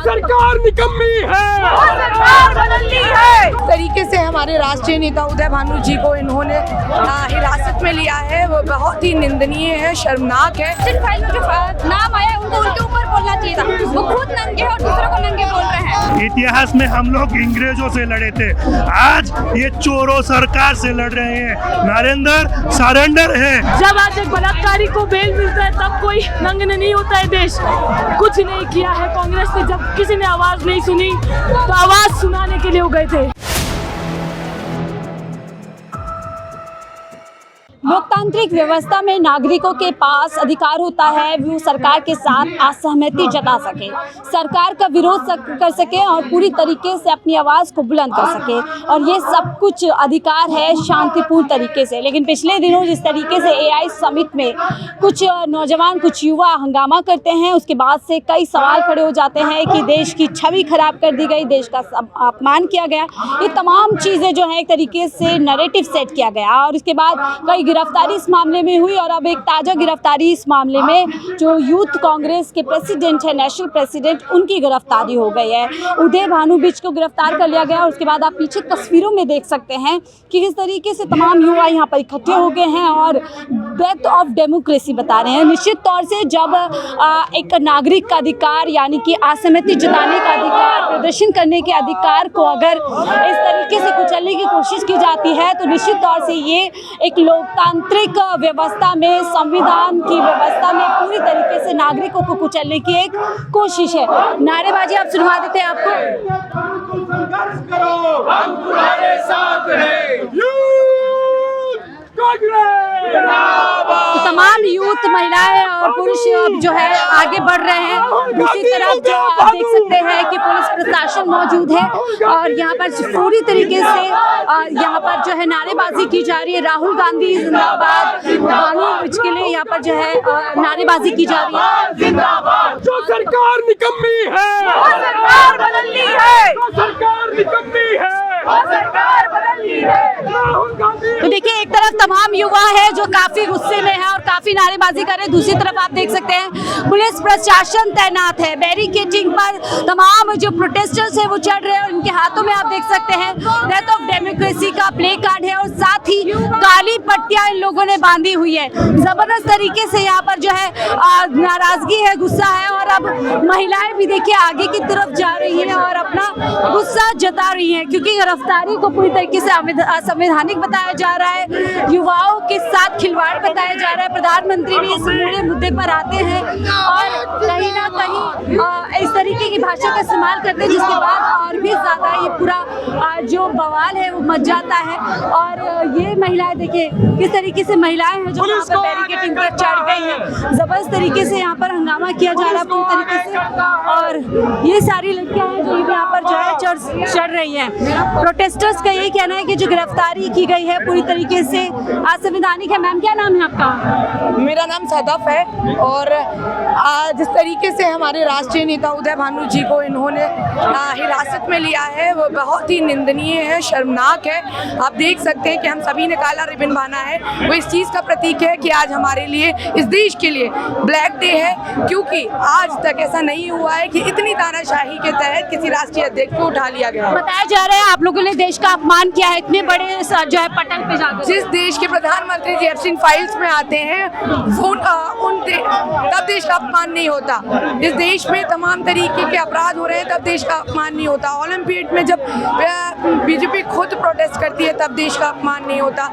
सरकार निकम्मी है, सरकार बदलनी है। तरीके से हमारे राष्ट्रीय नेता उदय भानु जी को इन्होंने हिरासत में लिया है, वो बहुत ही निंदनीय है, शर्मनाक है। जिन फाइल में जो नाम आया उनको उनके ऊपर बोलना चाहिए था। वो खुद नंगे और दूसरों को नंगे बोल रहे हैं। इतिहास में हम लोग अंग्रेजों से लड़े थे, आज ये चोरों सरकार से लड़ रहे हैं। नरेंद्र सरेंडर है। जब आज एक बलात्कारी को बेल मिलता है तब कोई नंगे नहीं होता है। देश कुछ नहीं किया है कांग्रेस ने, जब किसी ने आवाज नहीं सुनी तो आवाज सुनाने के लिए वो गए थे। लोकतांत्रिक व्यवस्था में नागरिकों के पास अधिकार होता है वो सरकार के साथ असहमति जता सके, सरकार का विरोध कर सके और पूरी तरीके से अपनी आवाज़ को बुलंद कर सके, और ये सब कुछ अधिकार है शांतिपूर्ण तरीके से। लेकिन पिछले दिनों जिस तरीके से AI समिट में कुछ नौजवान, कुछ युवा हंगामा करते हैं, उसके बाद से कई सवाल खड़े हो जाते हैं कि देश की छवि खराब कर दी गई, देश का अपमान किया गया। ये तमाम चीज़ें जो है एक तरीके से नैरेटिव सेट किया गया, और उसके बाद कई गिरफ्तारी इस मामले में हुई। और अब एक ताज़ा गिरफ्तारी इस मामले में जो यूथ कांग्रेस के प्रेसिडेंट है, नेशनल प्रेसिडेंट, उनकी गिरफ्तारी हो गई है। उदय भानु बिष्ट को गिरफ्तार कर लिया गया। और उसके बाद आप पीछे तस्वीरों में देख सकते हैं कि किस तरीके से तमाम युवा यहाँ पर इकट्ठे हो गए हैं और डेथ ऑफ डेमोक्रेसी बता रहे हैं। निश्चित तौर से जब एक नागरिक का अधिकार यानी कि असहमति जताने का अधिकार, प्रदर्शन करने के अधिकार को अगर इस तरीके से कुचलने की कोशिश की जाती है तो निश्चित तौर से ये एक लोकतांत्रिक व्यवस्था में, संविधान की व्यवस्था में पूरी तरीके से नागरिकों को कुचलने की एक कोशिश है। नारेबाजी आप सुनवा देते हैं आपको। संघर्ष करो, हम तुम्हारे साथ हैं। तो तमाम यूथ, महिलाएं और पुरुष जो है आगे बढ़ रहे हैं। दूसरी तरफ जो आप देख सकते हैं कि पुलिस प्रशासन मौजूद है और यहाँ पर पूरी तरीके से यहाँ पर जो है नारेबाजी की जा रही है। राहुल गांधी जिंदाबाद, भानु बिष्ट के लिए यहाँ पर जो है नारेबाजी की जा रही है। जिंदाबाद। जो सरकार निकम्मी है, सरकार बदलनी है, सरकार निकम्मी है, सरकार बदलनी है। राहुल गांधी। तो देखिए एक तरफ तमाम युवा है जो काफी गुस्से में है और काफी नारेबाजी कर रहे हैं, दूसरी तरफ आप देख सकते हैं पुलिस प्रशासन तैनात है। बैरिकेडिंग पर तमाम जो प्रोटेस्टर्स है वो चढ़ रहे हैं और इनके हाथों में आप देख सकते हैं डेथ ऑफ डेमोक्रेसी का प्ले कार्ड है और साथ ही काली पट्टियां इन लोगों ने बांधी हुई है। जबरदस्त तरीके से यहाँ पर जो है नाराजगी है, गुस्सा है। और अब महिलाएं भी देखिए आगे की तरफ जा रही हैं और अपना गुस्सा जता रही हैं, क्योंकि गिरफ्तारी को पूरी तरीके से असंवैधानिक बताया जा रहा है, युवाओं के साथ खिलवाड़ बताया जा रहा है। प्रधानमंत्री भी इस पूरे मुद्दे पर आते हैं और कहीं ना कहीं इस तरीके की भाषा का इस्तेमाल करते हैं, जिसके बाद और भी ज्यादा ये पूरा जो बवाल है वो मच जाता है। और ये महिलाएं देखिए किस तरीके से महिलाएं हैं जो यहाँ पर बैरिकेडिंग पर चढ़ गई हैं। जबरदस्त तरीके से यहाँ पर हंगामा किया जा रहा है पूरी तरीके से, और ये सारी लड़कियां हैं जो यहाँ पर जो है चढ़ रही हैं। प्रोटेस्टर्स का यही कहना है कि जो गिरफ्तारी की गई है पूरी तरीके से असंवैधानिक है। मैम क्या नाम है आपका? मेरा नाम सदफ है। और जिस तरीके से हमारे राष्ट्रीय नेता उदय भानु जी को इन्होंने हिरासत में लिया है वो बहुत ही निंदनीय है, शर्मनाक है। आप देख सकते हैं कि हम सभी ने काला रिबन बांधा है, वो इस चीज़ का प्रतीक है कि आज हमारे लिए, इस देश के लिए ब्लैक डे है, क्योंकि आज तक ऐसा नहीं हुआ है कि इतनी तानाशाही के तहत किसी राष्ट्रीय अध्यक्ष को उठा लिया गया। बताया जा रहा है आप लोगों ने देश का अपमान किया है इतने बड़े जो है पटल पे जाकर। जिस देश के प्रधानमंत्री जी एब्सेंट फाइल्स में आते हैं तब देश का अपमान नहीं होता। इस देश में तमाम तरीके के अपराध हो रहे हैं तब देश का अपमान नहीं होता। ओलंपियाड में जब बीजेपी खुद प्रोटेस्ट करती है तब देश का अपमान नहीं होता।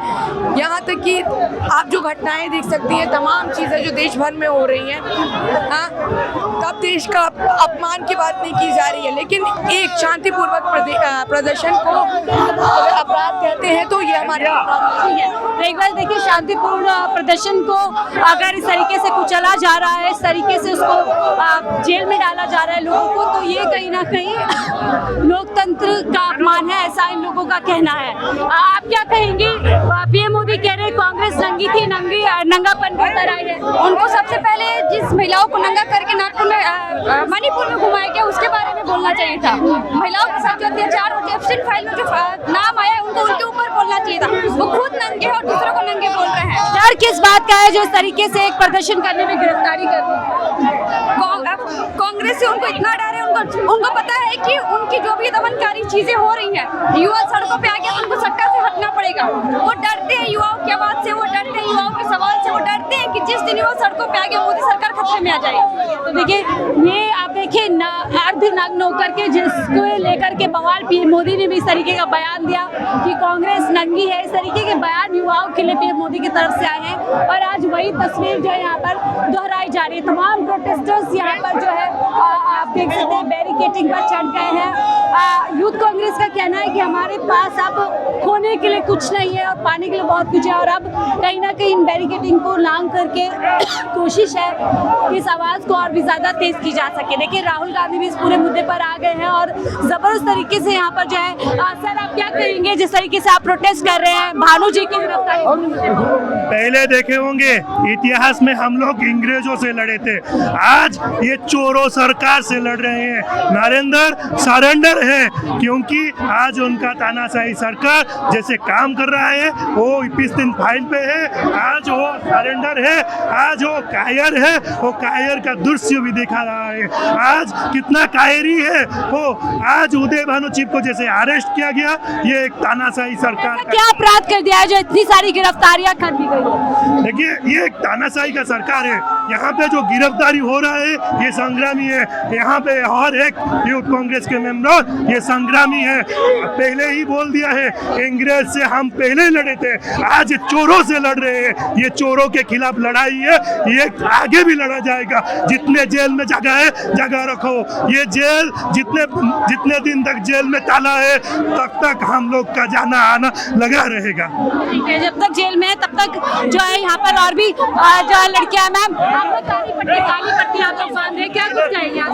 यहाँ तक कि आप जो घटनाएं देख सकती हैं, तमाम चीज़ें जो देश भर में हो रही हैं, तब देश का अपमान की बात नहीं की जा रही है। लेकिन एक शांतिपूर्वक प्रदर्शन को अगर अपराध कहते हैं तो ये हमारे अपराध नहीं है। एक बार देखिए शांतिपूर्ण प्रदर्शन को अगर इस तरीके से कुचला जा रहा है, इस तरीके से उसको जेल में डाला जा रहा है लोगों को, तो ये कहीं ना कहीं लोकतंत्र का अपमान है, ऐसा इन लोगों का कहना है। आप क्या कहेंगे? पीएम मोदी कह रहे कांग्रेस नंगी थी, नंगापन बेहतर आई है। उनको सबसे पहले जिस महिलाओं को नंगा करके नागपुर में, मणिपुर में घुमाया गया उसके बारे में बोलना चाहिए था। महिलाओं के साथ जो अत्याचार और एब्सेंट फाइल में जो नाम आया उनको उनके ऊपर बोलना चाहिए था। वो खुद नंगे और दूसरों को नंगे बोल रहे हैं। डर किस बात का है जो इस तरीके से एक प्रदर्शन करने में गिरफ्तारी कर रही है? कांग्रेस से उनको इतना डर है, उनको उनको पता है कि उनकी जो भी दमनकारी चीजें हो रही हैं, युवा सड़कों पे आके उनको सट्टा से हटना पड़ेगा। वो डरते हैं युवाओं की आवाज से, वो डरते हैं युवाओं के सवाल से, वो डरते हैं कि जिस दिन युवा सड़कों पे आगे मोदी सरकार खतरे में आ जाएगी। तो देखिए, ये आप देखिए अर्धनग्न होकर के जिसको लेकर के बवाल पीएम मोदी ने भी इस तरीके का बयान दिया कि कांग्रेस नंगी है, इस तरीके के बयान युवाओं के लिए पीएम मोदी की तरफ से आए हैं। और आज वही तस्वीर जो है यहाँ पर दोहराई जा रही है। तमाम प्रोटेस्टर्स यहाँ पर जो है आप देख सकते हैं बैरिकेडिंग पर चढ़ गए हैं। यूथ कांग्रेस का कहना है कि हमारे पास अब खोने के लिए कुछ नहीं है और पाने के लिए बहुत कुछ है, और अब कहीं ना कहीं इन बैरिकेडिंग को लांग करके कोशिश है कि इस आवाज़ को और भी ज़्यादा तेज की जा सके। देखिए, राहुल गांधी भी इस पूरे मुद्दे पर आ गए हैं और ज़बरदस्त तरीके से यहाँ पर जो है सर आप क्या कहेंगे जिस तरीके से आप प्रोटेस्ट कर रहे हैं भानु जी की गिरफ्तारी? पहले देखे होंगे इतिहास में हम लोग अंग्रेजों से लड़े थे, आज ये चोरों सरकार से लड़ रहे हैं। नरेंद्र सरेंडर है क्योंकि आज उनका तानाशाही सरकार जैसे काम कर रहा है वो 21 दिन फाइल पे है, आज वो सरेंडर है, आज वो कायर है, वो कायर का दृश्य भी दिखा रहा है। आज कितना कायरी है वो, आज उदय भानु चिप को जैसे अरेस्ट किया गया, ये एक तानाशाही सरकार क्या अपराध कर दिया है जो इतनी सारी गिरफ्तारियां कर दी गई? देखिए, ये एक तानाशाही का सरकार है। यहाँ पे जो गिरफ्तारी हो रहा है ये संग्रामी है। यहाँ पे हर एक यूथ कांग्रेस के मेंबर ये संग्रामी है। पहले ही बोल दिया है, अंग्रेज से हम पहले लड़े थे, आज चोरों से लड़ रहे हैं। ये चोरों के खिलाफ लड़ाई है, ये आगे भी लड़ा जाएगा। जितने जेल में जगह है जगह रखो, ये जेल जितने दिन तक जेल में ताला है तब तक हम लोग का जाना आना लगा रहेगा। जब तक जेल में है तब तक जो है यहाँ पर और भी जो है लड़कियां। मैम, आप लोग काली पट्टी आप लोग बांध रहे, क्या कुछ कहेंगे आप?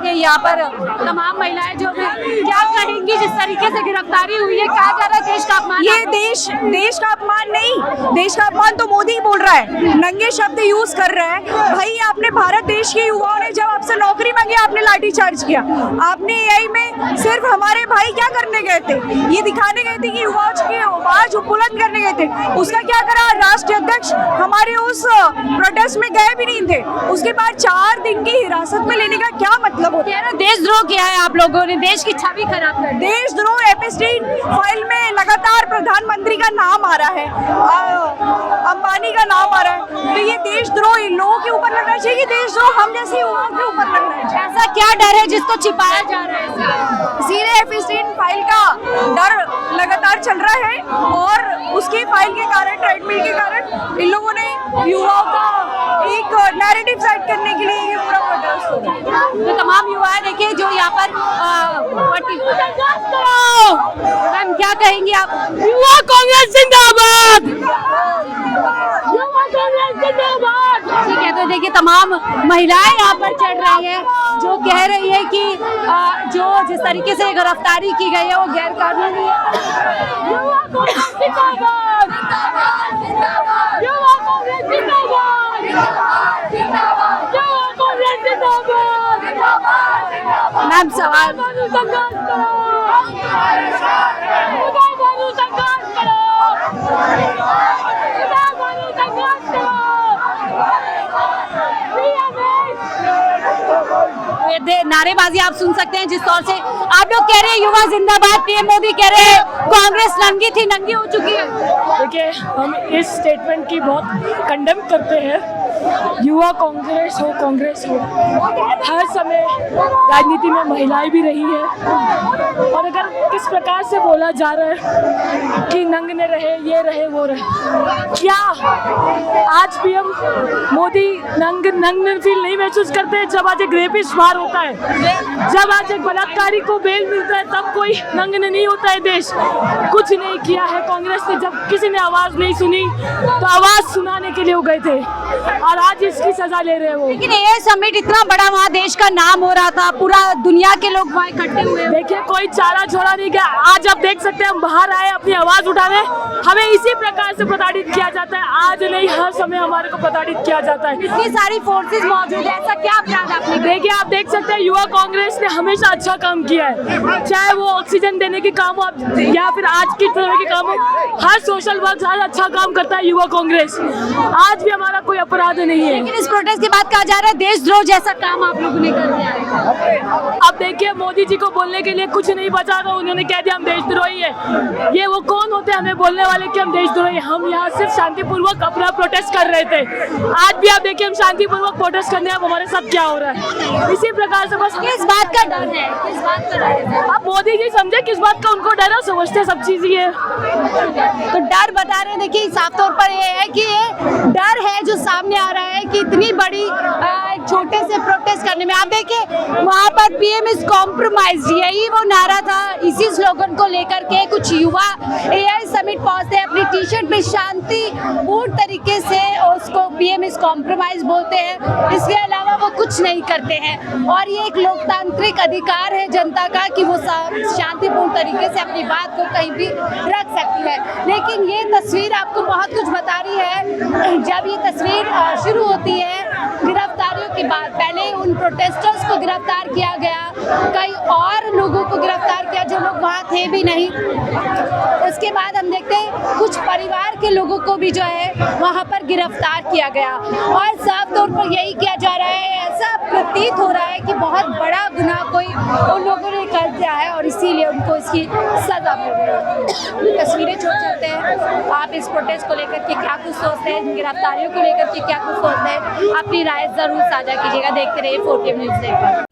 यहाँ पर तमाम महिलाएं जो है क्या कहेंगी जिस तरीके से गिरफ्तारी हुई है? कहा जा रहा है देश का अपमान। ये देश का अपमान नहीं, देश का अपमान तो मोदी ही बोल रहा है, नंगे शब्द यूज कर रहा है। भाई, आपने भारत देश के युवाओं ने जब आपसे नौकरी मांगी आपने लाठीचार्ज किया। आपने एआई में सिर्फ हमारे भाई क्या करने गए थे, ये दिखाने गए थे कि युवाओं की आवाज बुलंद करने गए थे। उसका क्या करा? राष्ट्रीय अध्यक्ष हमारे उस प्रोटेस्ट में गए भी नहीं थे। उसके बाद 4 दिन की हिरासत में लेने का क्या मतलब होता है? देशद्रोह किया है आप लोगों ने, देश की छवि खराब कर दी। देशद्रोह एपिस्टीन फाइल में लगातार प्रधानमंत्री का नाम आ रहा है, अंबानी का नाम आ रहा है, तो ये देशद्रोह इन लोगों के ऊपर लगना चाहिए कि देशद्रोह हम जैसे युवाओं के ऊपर लगना चाहिए। ऐसा क्या डर है जिसको छिपाया जा रहा है? इसीलिए एपिस्टीन फाइल का डर लगातार चल रहा है और उसकी फाइल के कारण, ट्रेडमिल के कारण इन लोगों ने युवाओं का एक नैरेटिव सेट करने के लिए ये पूरा प्रोटेस्ट हो रहा है। तो तमाम युवा देखिए जो यहाँ पर मैम क्या कहेंगी आप? युवा कांग्रेस जिंदाबाद, युवा कांग्रेस जिंदाबाद। ठीक है, तो देखिए तमाम महिलाएं यहाँ पर चढ़ रही हैं जो कह रही है कि जो जिस तरीके से गिरफ्तारी की गई है वो गैर कानूनी है। युवा कांग्रेस जिंदाबाद, युवा कांग्रेस जिंदाबाद, युवा कांग्रेस जिंदाबाद। मैम सवाल संघर्ष करो, भानु संघर्ष करो, भानु संघर्ष करो। नारेबाजी आप सुन सकते हैं जिस तौर से आप लोग कह रहे हैं युवा जिंदाबाद, पीएम मोदी कह रहे हैं कांग्रेस नंगी थी, नंगी हो चुकी है। देखिए, हम इस स्टेटमेंट की बहुत कंडेम करते हैं। युवा कांग्रेस हो, हर समय राजनीति में महिलाएं भी रही हैं, और अगर किस प्रकार से बोला जा रहा है कि नंगने रहे, ये रहे, वो रहे, क्या आज पीएम मोदी नंग फील नहीं महसूस करते? जब आज एक रेपिस्ट बाहर होता है, जब आज एक बलात्कारी को बेल मिलता है, तब कोई नंगने नहीं होता है देश। कुछ नहीं किया है कांग्रेस ने, जब किसी ने आवाज नहीं सुनी तो आवाज सुनाने के लिए वो गए थे, और आज इसकी सजा ले रहे हो। लेकिन ये समिट इतना बड़ा, वहाँ देश का नाम हो रहा था, पूरा दुनिया के लोग वहाँ इकट्ठे हुए। देखिए, कोई चारा छोड़ा नहीं गया। आज आप देख सकते हैं हम बाहर आए अपनी आवाज उठाने, हमें इसी प्रकार से प्रताड़ित किया जाता है। आज नहीं, हर समय हमारे को प्रताड़ित किया जाता है। इतनी सारी फोर्सेस मौजूद है, ऐसा क्या अपराध आपने? देखिए, आप देख सकते हैं युवा कांग्रेस ने हमेशा अच्छा काम किया है, चाहे वो ऑक्सीजन देने के काम हो या फिर आज की तरह के काम हो। हर सोशल वर्क हर अच्छा काम करता है युवा कांग्रेस। आज भी हमारा कोई अपराध नहीं है। लेकिन इस प्रोटेस्ट के बाद कहा जा रहा है देशद्रोह जैसा काम आप लोगों ने कर दिया है। अब देखिए, मोदी जी को बोलने के लिए कुछ नहीं बचा था, उन्होंने कह दिया हम देशद्रोही है। ये वो कौन होते हैं हमें बोलने वाले कि हम देशद्रोही? हम यहाँ सिर्फ शांतिपूर्वक अपना प्रोटेस्ट कर रहे थे। आज भी आप देखिए, हम शांतिपूर्वक प्रोटेस्ट करने, अब हमारे साथ क्या हो रहा है। इसी प्रकार से बस किस बात का डर है? किस बात का डर है? अब मोदी जी समझे किस बात का उनको डर है, समझते सब चीज ही है। तो डर बता रहे हैं, देखिए साफ तौर पर ये है कि ये डर है जो सामने आ रहा है कि इतनी बड़ी एक छोटे से प्रोटेस्ट करने में। आप देखिए वहाँ पर पीएम इज कॉम्प्रोमाइज, यही वो नारा था। इसी स्लोगन को लेकर के कुछ युवा एआई समिट पहुंचते हैं, अपनी टी शर्ट में शांतिपूर्ण तरीके से उसको पीएम इज कॉम्प्रोमाइज बोलते हैं। इसके अलावा वो कुछ नहीं करते हैं और ये एक लोकतांत्रिक अधिकार है जनता का कि वो शांतिपूर्ण तरीके से अपनी बात को कहीं भी रख सकती है। लेकिन ये तस्वीर आपको बहुत कुछ बता रही है। जब ये तस्वीर शुरू होती है गिरफ्तारियों के बाद, पहले उन प्रोटेस्टर्स को गिरफ्तार किया गया, कई और लोगों को गिरफ्तार किया जो लोग वहाँ थे भी नहीं। उसके बाद हम देखते हैं कुछ परिवार के लोगों को भी जो है वहाँ पर गिरफ्तार किया गया और साफ तौर पर यही किया जा रहा है। ऐसा प्रतीत हो रहा है कि बहुत बड़ा गुनाह कोई उन लोगों ने कर दिया है और इसीलिए उनको इसकी सजा मिल रही है। तस्वीरें छोड़ चलते हैं, आप इस प्रोटेस्ट को लेकर के क्या कुछ सोचते हैं, गिरफ्तारियों को लेकर के क्या कुछ सोचते हैं, अपनी राय जरूर साझा कीजिएगा। देखते रहिए 4PM न्यूज़।